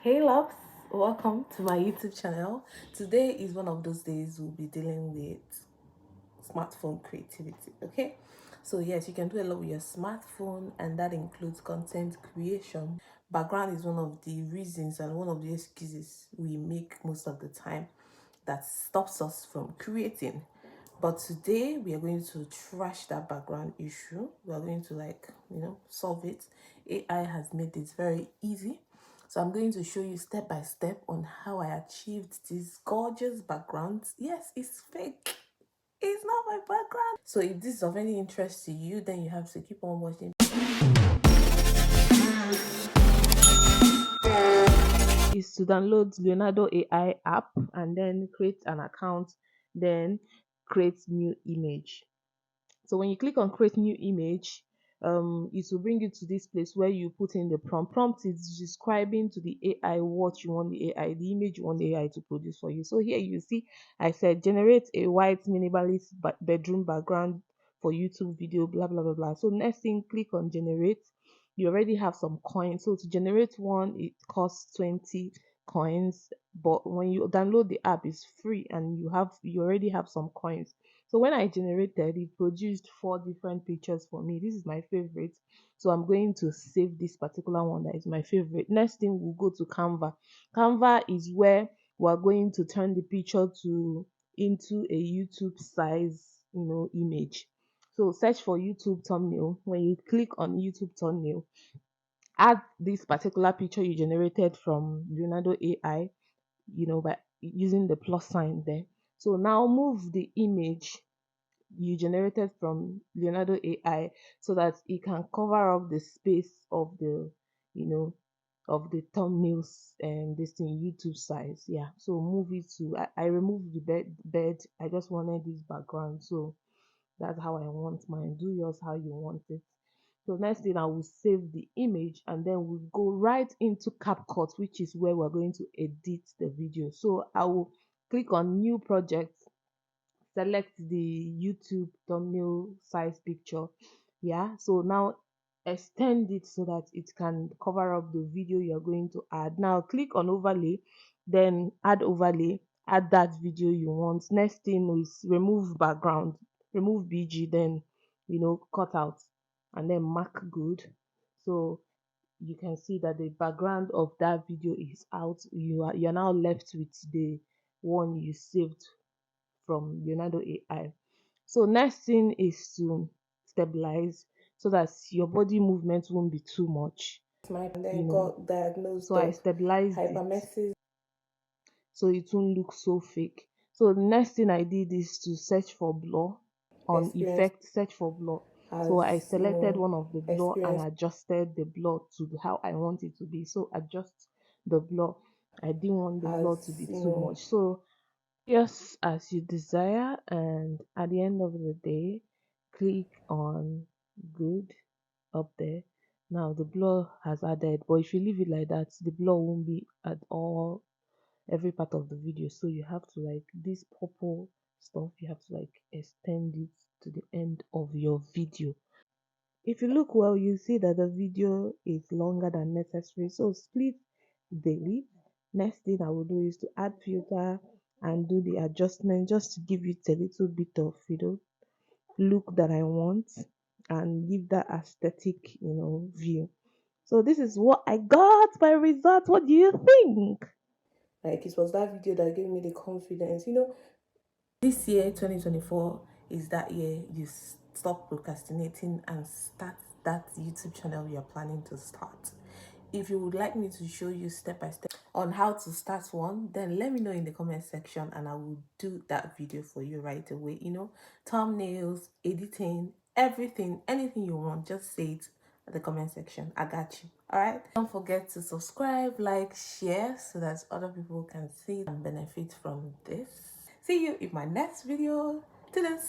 Hey loves, welcome to my YouTube channel. Today is one of those days we'll be dealing with smartphone creativity. Okay, so yes, you can do a lot with your smartphone, and that includes content creation. Background is one of the reasons and one of the excuses we make most of the time that stops us from creating. But today we are going to trash that background issue. We are going to solve it. AI has made it very easy. So I'm going to show you step by step on how I achieved these gorgeous backgrounds. Yes, it's fake. It's not my background. So if this is of any interest to you, then you have to keep on watching. Is to download Leonardo AI app and then create an account, then create new image. So when you click on create new image, it will bring you to this place where you put in the prompt. Prompt is describing to the AI what you want the image you want the AI to produce for you. So here you see, I said generate a white minimalist bedroom background for YouTube video, blah blah blah blah. So next thing, click on generate. You already have some coins. So to generate one, it costs 20 coins, but when you download the app, it's free and you already have some coins. So when I generated, it produced 4 different pictures for me. This is my favorite. So I'm going to save this particular one that is my favorite. Next thing, we'll go to Canva. Canva is where we're going to turn the picture into a YouTube size, image. So search for YouTube thumbnail. When you click on YouTube thumbnail, add this particular picture you generated from Leonardo AI, by using the plus sign there. So now move the image you generated from Leonardo AI so that it can cover up the space of the thumbnails and this thing YouTube size. Yeah. So move it to I removed the bed. I just wanted this background. So that's how I want mine. Do yours how you want it. So next thing, I will save the image and then we'll go right into CapCut, which is where we're going to edit the video. So I will click on new project, select the YouTube thumbnail size picture. Yeah, so now extend it so that it can cover up the video you're going to add. Now click on overlay, then add overlay, add that video you want. Next thing is remove background, remove BG, then cut out and then mark good. So you can see that the background of that video is out. You're now left with the one you saved from Leonardo AI. So next thing is to stabilize so that your body movement won't be too much. And then got diagnosed. So I stabilized it so it won't look so fake. So the next thing I did is to search for blur on effect, search for blur. So I selected one of the blur and adjusted the blur to how I want it to be. So adjust the blur. I didn't want the blur to be too much. So just as you desire, and at the end of the day, click on good up there. Now the blur has added, but if you leave it like that, the blur won't be at all every part of the video. So you have to, like, this purple stuff, you have to like extend it to the end of your video. If you look well, you see that the video is longer than necessary, so split daily. Next thing I will do is to add filter and do the adjustment just to give it a little bit of look that I want and give that aesthetic view. So this is what I got by result. What do you think? Like, it was that video that gave me the confidence. This year 2024 is that year you stop procrastinating and start that YouTube channel you're planning to start. If you would like me to show you step by step on how to start one, then let me know in the comment section and I will do that video for you right away. Thumbnails, editing, everything, anything you want, just say it at the comment section. I got you. All right, don't forget to subscribe, like, share so that other people can see and benefit from this. See you in my next video. Till then.